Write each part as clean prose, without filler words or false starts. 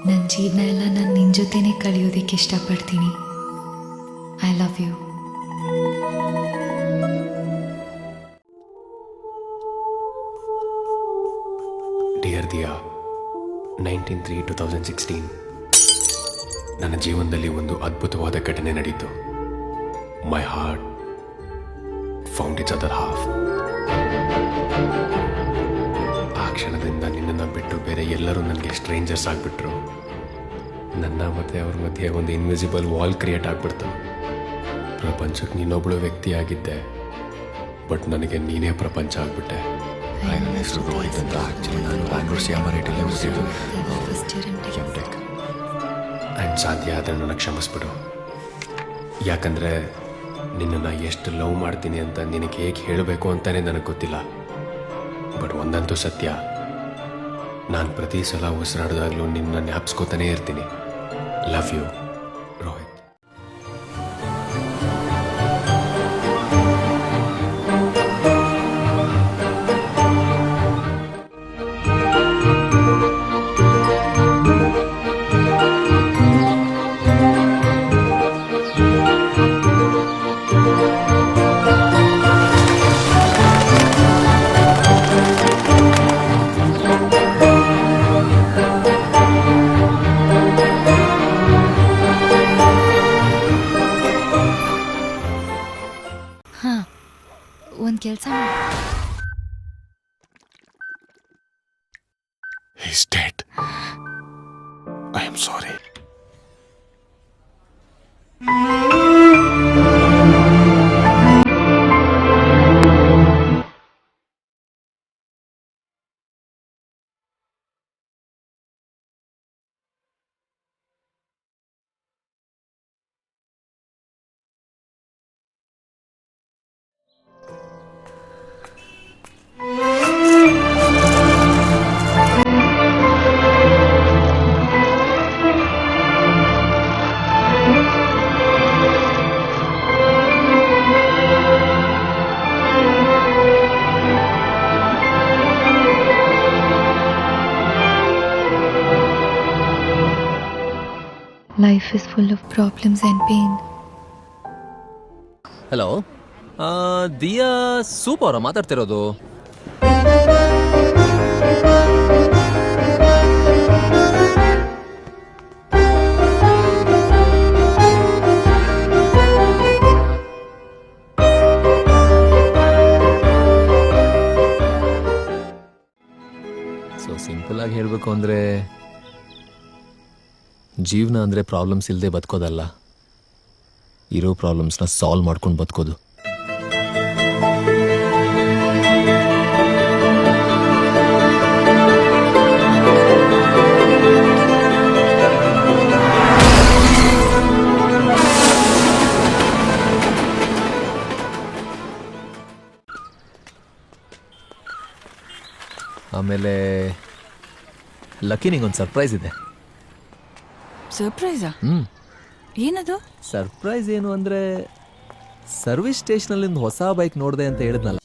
ನನ್ನ ಜೀವನ ಎಲ್ಲ ನಾನು ನಿನ್ನ ಜೊತೆನೇ ಕಳೆಯೋದಕ್ಕೆ ಇಷ್ಟಪಡ್ತೀನಿ. I love you. Dear Diya, 19/3/2016 ನನ್ನ ಜೀವನದಲ್ಲಿ ಒಂದು ಅದ್ಭುತವಾದ ಘಟನೆ ನಡೆಯಿತು. My heart found its other half. ಆ ಕ್ಷಣದಿಂದ ನಿನ್ನನ್ನು ಬಿಟ್ಟು ಬೇರೆ ಎಲ್ಲರೂ ನನಗೆ ಸ್ಟ್ರೇಂಜರ್ಸ್ ಆಗಿಬಿಟ್ರು. ನನ್ನ ಮತ್ತು ಅವ್ರ ಮಧ್ಯೆ ಒಂದು ಇನ್ವಿಸಿಬಲ್ ವಾಲ್ ಕ್ರಿಯೇಟ್ ಆಗಿಬಿಡ್ತು. ಪ್ರಪಂಚಕ್ಕೆ ನೀನೊಬ್ಬಳು ವ್ಯಕ್ತಿ ಆಗಿದ್ದೆ, ಬಟ್ ನನಗೆ ನೀನೇ ಪ್ರಪಂಚ ಆಗಿಬಿಟ್ಟೆ. ನನ್ನ ಹೆಸರು ರೋಹಿತ್ ಅಂತ. ಆ್ಯಕ್ಚುಲಿ ನಾನು ಬ್ಯಾಂಗ್ಳೂರ್ ಸಿಯಾಮರೇಟಲ್ಲಿ ಓದಿದ್ದು ಎಮ್.ಟೆಕ್. ಆ್ಯಂಡ್ ಸಾಧ್ಯ ಆದರೆ ನನಗೆ ಕ್ಷಮಿಸ್ಬಿಡು. ಯಾಕಂದರೆ ನಿನ್ನನ್ನು ಎಷ್ಟು ಲವ್ ಮಾಡ್ತೀನಿ ಅಂತ ನಿನಗೆ ಹೇಗೆ ಹೇಳಬೇಕು ಅಂತಲೇ ನನಗೆ ಗೊತ್ತಿಲ್ಲ. ಬಟ್ ಒಂದಂತೂ ಸತ್ಯ, ನಾನು ಪ್ರತಿ ಸಲ ಉಸಿರಾಡಿದಾಗಲೂ ನಿನ್ನ ಜ್ಞಾಪಿಸ್ಕೋತಾನೇ ಇರ್ತೀನಿ. Love you, Rohit. ಒಂದು ಕೆಲಸ He's dead. I am sorry. Life is full of problems and pain. Hello, Diya ಸೂಪ್ ಅವರ ಮಾತಾಡ್ತಿರೋದು? ಸೊ ಸಿಂಪಲ್ ಆಗಿ ಹೇಳಬೇಕು ಅಂದರೆ, ಜೀವನ ಅಂದರೆ ಪ್ರಾಬ್ಲಮ್ಸ್ ಇಲ್ಲದೆ ಬದುಕೋದಲ್ಲ, ಇರೋ ಪ್ರಾಬ್ಲಮ್ಸ್ನ ಸಾಲ್ವ್ ಮಾಡ್ಕೊಂಡು ಬದುಕೋದು. ಆಮೇಲೆ ಲಕ್ಕಿ, ನಿಂಗೊಂದು ಸರ್ಪ್ರೈಸ್ ಇದೆ. ಸರ್ಪ್ರೈಸಾ? ಏನದು? ಸರ್ಪ್ರೈಸ್ ಏನು ಅಂದರೆ, ಸರ್ವಿಸ್ ಸ್ಟೇಷನಲ್ಲಿ ಒಂದು ಹೊಸ ಬೈಕ್ ನೋಡಿದೆ ಅಂತ ಹೇಳಿದ್ನಲ್ಲ.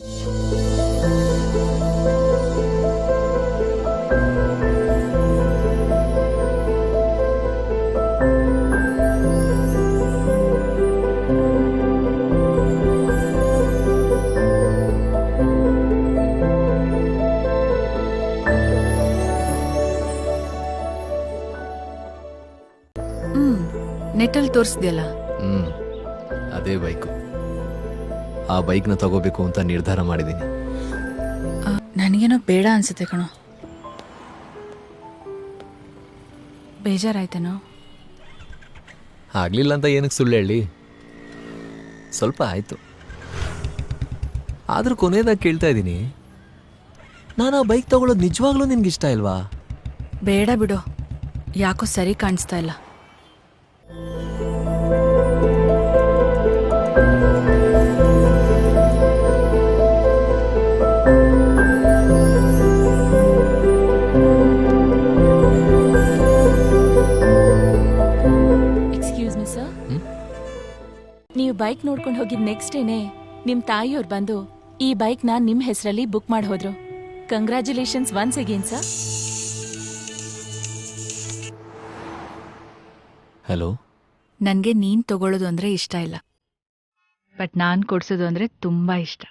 ನೆಟ್ಟಲ್ಲಿ ತೋರಿಸ್ದೆಯಲ್ಲ, ಅದೇ ಬೈಕು. ಆ ಬೈಕ್ನ ತಗೋಬೇಕು ಅಂತ ನಿರ್ಧಾರ ಮಾಡಿದ್ದೀನಿ. ನನಗೇನೋ ಬೇಡ ಅನ್ಸುತ್ತೆ ಕಣೋ. ಬೇಜಾರಾಯ್ತೇನೋ? ಆಗಲಿಲ್ಲ ಅಂತ ಏನಕ್ಕೆ ಸುಳ್ಳು ಹೇಳಿ, ಸ್ವಲ್ಪ ಆಯಿತು. ಆದರೂ ಕೊನೆಯದಾಗಿ ಕೇಳ್ತಾ ಇದ್ದೀನಿ, ನಾನು ಆ ಬೈಕ್ ತಗೊಳ್ಳೋದು ನಿಜವಾಗ್ಲೂ ನಿನ್ಗೆ ಇಷ್ಟ ಇಲ್ವಾ? ಬೇಡ ಬಿಡು, ಯಾಕೋ ಸರಿ ಕಾಣಿಸ್ತಾ ಇಲ್ಲ. ನೀವು ಬೈಕ್ ನೋಡ್ಕೊಂಡು ಹೋಗಿದ್ ನೆಕ್ಸ್ಟ್ ಡೇನೆ ನಿಮ್ ತಾಯಿಯವ್ರು ಬಂದು ಈ ಬೈಕ್ನ ನಿಮ್ ಹೆಸರಲ್ಲಿ ಬುಕ್ ಮಾಡಿ ಹೋದ್ರು. Congratulations once again sir. Hello. ನನಗೆ ನೀನ್ ತಗೊಳ್ಳೋದು ಅಂದ್ರೆ ಇಷ್ಟ ಇಲ್ಲ, ಬಟ್ ನಾನ್ ಕೊಡ್ಸೋದು ಅಂದ್ರೆ ತುಂಬಾ ಇಷ್ಟ.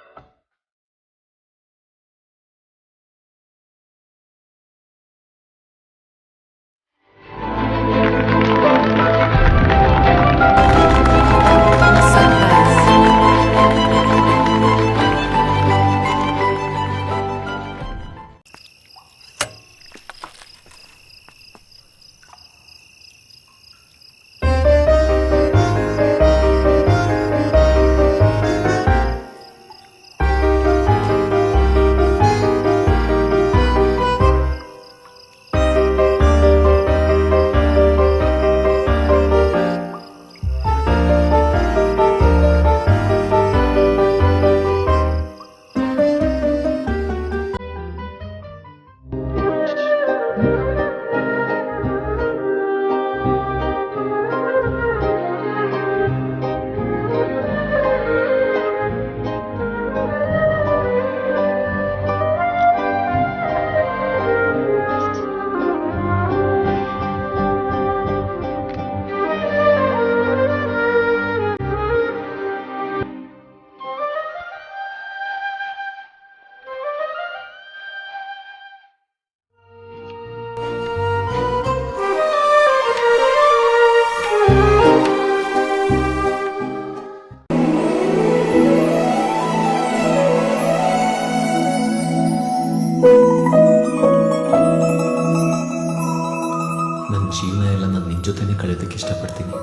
ನನ್ನ ಜೀವನ ಎಲ್ಲ ನಾನು ನಿನ್ನ ಜೊತೆನೇ ಕಳೆಯೋದಕ್ಕೆ ಇಷ್ಟಪಡ್ತೀನಿ.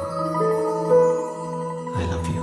I love you.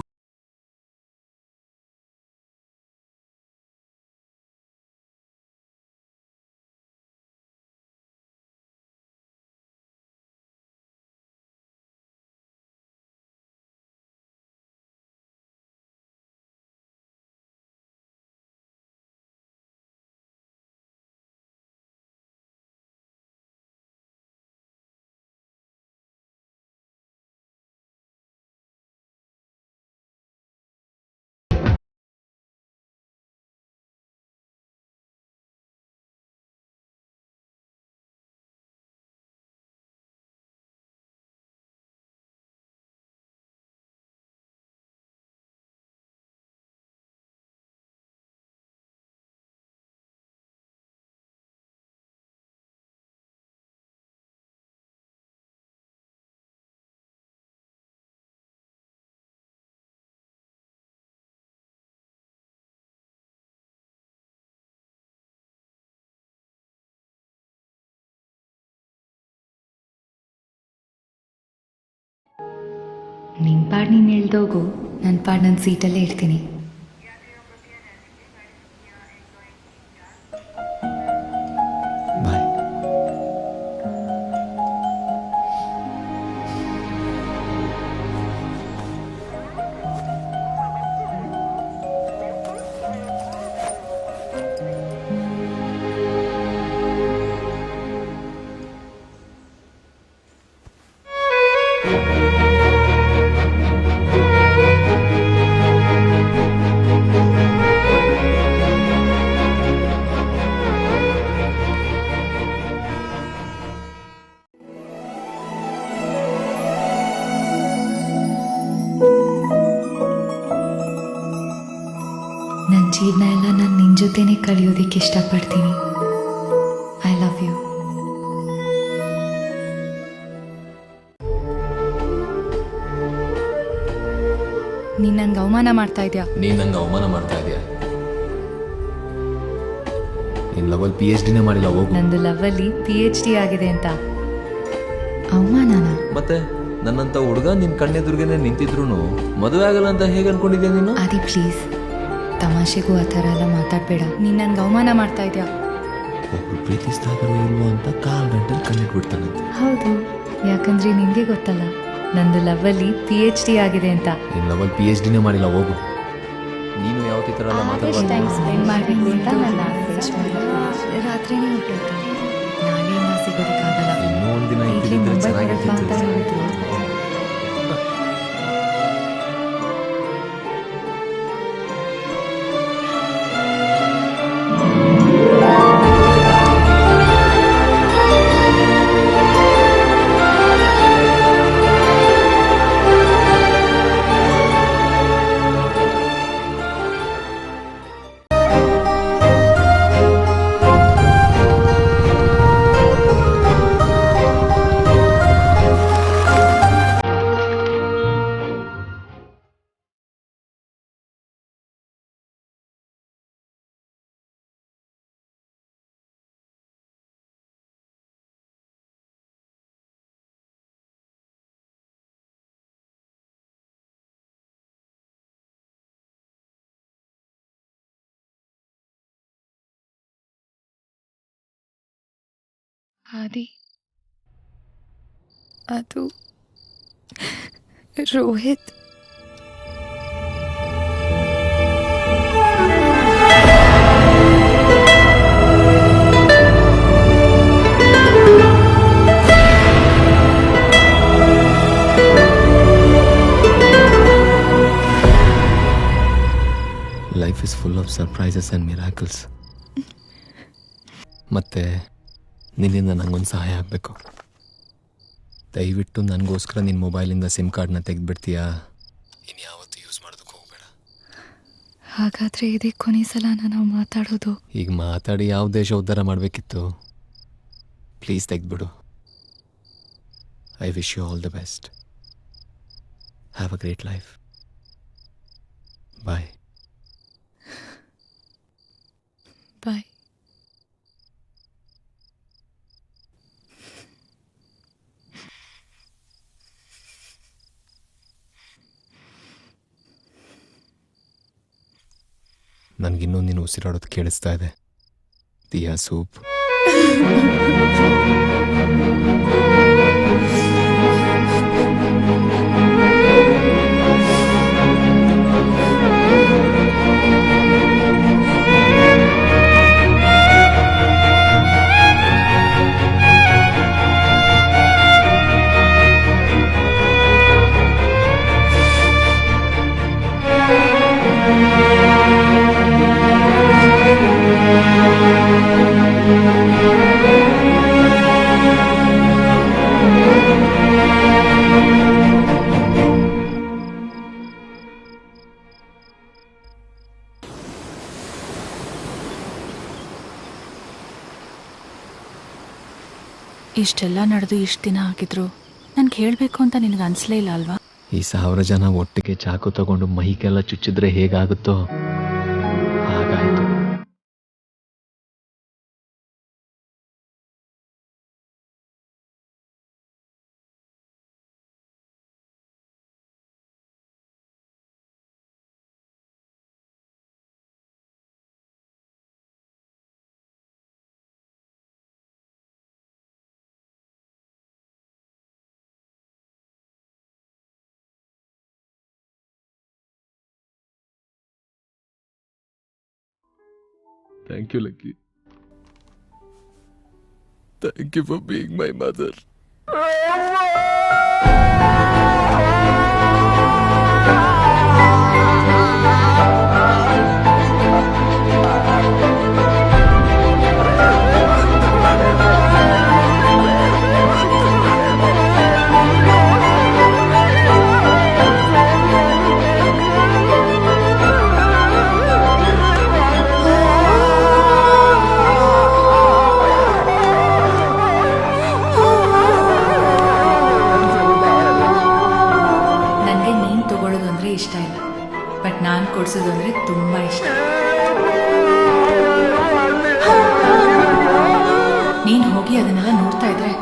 ನಿನ್ನ ಪಾಡು ನೀನು ಹೇಳ್ದೋಗು, ನನ್ನ ಪಾಡು ನನ್ನ ಸೀಟಲ್ಲೇ ಇರ್ತೀನಿ. ಬಾಯ್. ನನ್ನ ಜೀವನ ಎಲ್ಲ ನಾನು ನಿನ್ನ ಜೊತೆನೇ ಕಳೆಯೋದಕ್ಕೆ ಇಷ್ಟಪಡ್ತೀನಿ. I love you. ನೀನ್ ನಂಗೆ ಅವಮಾನ ಮಾಡ್ತಾ ಇದ್ಯಾ. ನೀನು ನಂಗೆ ಅವಮಾನ ಮಾಡ್ತಾ ಇದೆಯಾ? ನೀನು ಲವಲ್ PhD ಮಾಡಿಲ್ಲ, ಹೋಗು. ನಂದು ಲವಲ್ಲಿ PhD ಆಗಿದೆ ಅಂತ ಅವಮಾನನ? ಮತ್ತೆ ನನ್ನಂತ ಹುಡುಗ ನಿನ್ನ ಕಣ್ಣೆದುರ್ಗೆನೆ ನಿಂತಿದ್ರು ಮದುವೆ ಆಗಲ್ಲ ಅಂತ ಹೇಗೆ ಅನ್ಕೊಂಡಿದ್ಯಾ ನೀನು? ಆದಿ ಪ್ಲೀಸ್, ತಮಾಷೆಗೂ ಆ ಥರ ಎಲ್ಲ ಮಾತಾಡಬೇಡ. ನೀನ್ ನನ್ಗೆ ಅವಮಾನ ಮಾಡ್ತಾ ಇದ್ಯಾ. ಒಬ್ರು ಪ್ರೀತಿಸ್ತಾರೋ ಇಲ್ವೋ ಅಂತ ಕಾಲ್ ಗಂಟಲ್ಲಿ ಕಣ್ಣಿಟ್ಬಿಡ್ತಾನಂತೆ. ಹೌದು, ಯಾಕಂದ್ರೆ ನಿನಗೆ ಗೊತ್ತಲ್ಲ ನಂದು ಲವಲ್ಲಿ PhD ಆಗಿದೆ ಅಂತ. ನೀನು ಲವಲ್ PhD ಮಾಡಿಲ್ಲ, ಹೋಗು. ನೀನು ಯಾವ ಥರ ಎಲ್ಲ ಮಾತಾಡ್ಬಾರ್ದು. ಸ್ಪೆಂಡ್ ಮಾಡಬೇಕು ಅಂತ ನನ್ನ ರಾತ್ರಿನೇ ಹೊರಟೋಯ್ತು. ನಾಳೆಯಿಂದ ಸಿಗೋದಕ್ಕಾಗಲ್ಲ. ಇನ್ನೂ ಒಂದಿನ ಇಲ್ಲಿ ಇದ್ದಿದ್ರೆ ಮುಂಬೈ ಬರಲ್ಲ ಅಂತ ಚೆನ್ನಾಗಿರ್ತಿತ್ತು. ಹೇಳಿದ್ರು. ಆದಿ ಅದು Rohit. Life is full of surprises and miracles. ಮತ್ತು ನಿನ್ನಿಂದ ನನಗೊಂದು ಸಹಾಯ ಆಗಬೇಕು. ದಯವಿಟ್ಟು ನನಗೋಸ್ಕರ ನಿನ್ನ ಮೊಬೈಲಿಂದ ಸಿಮ್ ಕಾರ್ಡ್ನ ತೆಗೆದುಬಿಡ್ತೀಯಾ? ಇನ್ಯಾವತ್ತೂ ಯೂಸ್ ಮಾಡೋದಕ್ಕೆ ಹೋಗಬೇಡ. ಹಾಗಾದರೆ ಇದೇ ಕೊನೆ ಸಲನ ನಾವು ಮಾತಾಡೋದು. ಈಗ ಮಾತಾಡಿ ಯಾವ ದೇಶ ಉದ್ಧಾರ ಮಾಡಬೇಕಿತ್ತು? ಪ್ಲೀಸ್ ತೆಗೆದುಬಿಡು. I wish you all the best. Have a great life. Bye. Bye. ನನಗಿನ್ನೂ ನೀನು ಉಸಿರಾಡೋದು ಕೇಳಿಸ್ತಾ ಇದೆ. ದಿಯಾ ಸೂಪ್. ಇಷ್ಟೆಲ್ಲ ನಡೆದು ಇಷ್ಟು ದಿನ ಆಗಿದ್ರು ನನ್ಗೆ ಹೇಳಬೇಕು ಅಂತ ನಿನಗೆ ಅನಿಸ್ಲೇ ಇಲ್ಲ ಅಲ್ವಾ? ಈ 1000 ಜನ ಒಟ್ಟಿಗೆ ಚಾಕು ತಗೊಂಡು ಮೈಗೆಲ್ಲ ಚುಚ್ಚಿದ್ರೆ ಹೇಗಾಗುತ್ತೋ ಹಾಗಾಯಿತು. Thank you, Lucky. Thank you for being my mother. ನನಗೆ ನೀನು ತಗೊಳ್ಳೋದು ಅಂದರೆ ಇಷ್ಟ ಇಲ್ಲ, ಬಟ್ ನಾನು ಕೊಡಿಸೋದು ಅಂದರೆ ತುಂಬ ಇಷ್ಟ. ನೀನು ಹೋಗಿ ಅದನ್ನೆಲ್ಲ ನೋಡ್ತಾ ಇದ್ರೆ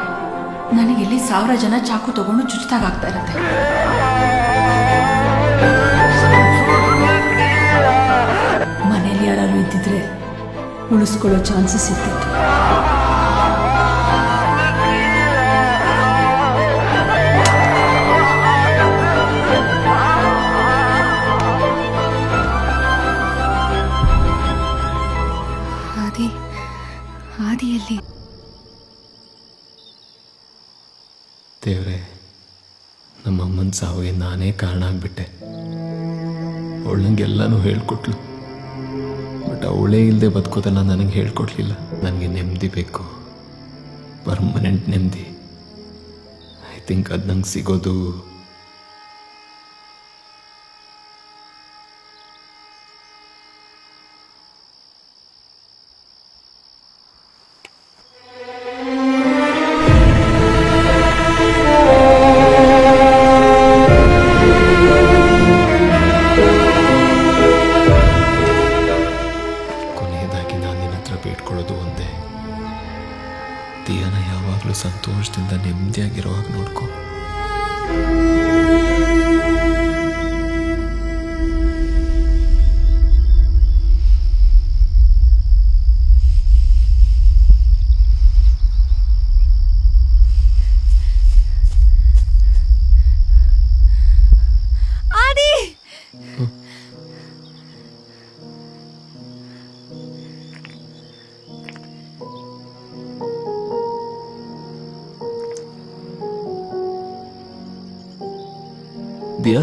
ನನಗೆ ಇಲ್ಲಿ 1000 ಜನ ಚಾಕು ತಗೊಂಡು ಚುಚ್ಚಿದಾಗ್ತಾ ಇರುತ್ತೆ. ಮನೇಲಿ ಯಾರು ಇದ್ದಿದ್ರೆ ಉಳಿಸ್ಕೊಳ್ಳೋ ಚಾನ್ಸಸ್ ಇರ್ತಿತ್ತು. ಆದಿಯಲ್ಲಿ ದೇವ್ರೆ, ನಮ್ಮಮ್ಮನ ಸಾವಿಗೆ ನಾನೇ ಕಾರಣ ಆಗಿಬಿಟ್ಟೆ. ಅವಳು ನಂಗೆಲ್ಲನೂ ಹೇಳ್ಕೊಟ್ಲು, ಬಟ್ ಅವಳೇ ಇಲ್ಲದೆ ಬದುಕೋದನ್ನ ನನಗೆ ಹೇಳ್ಕೊಡ್ಲಿಲ್ಲ. ನನಗೆ ನೆಮ್ಮದಿ ಬೇಕು, ಪರ್ಮನೆಂಟ್ ನೆಮ್ಮದಿ. ಐ ಥಿಂಕ್ ಅದು ನಂಗೆ ಸಿಗೋದು ಬೇಡ್ಕೊಳ್ಳೋದು ಒಂದೇ. ದಿಯಾನ ಯಾವಾಗಲೂ ಸಂತೋಷದಿಂದ ನೆಮ್ಮದಿಯಾಗಿರೋವಾಗ ನೋಡ್ಕೊ. ದಿಯಾ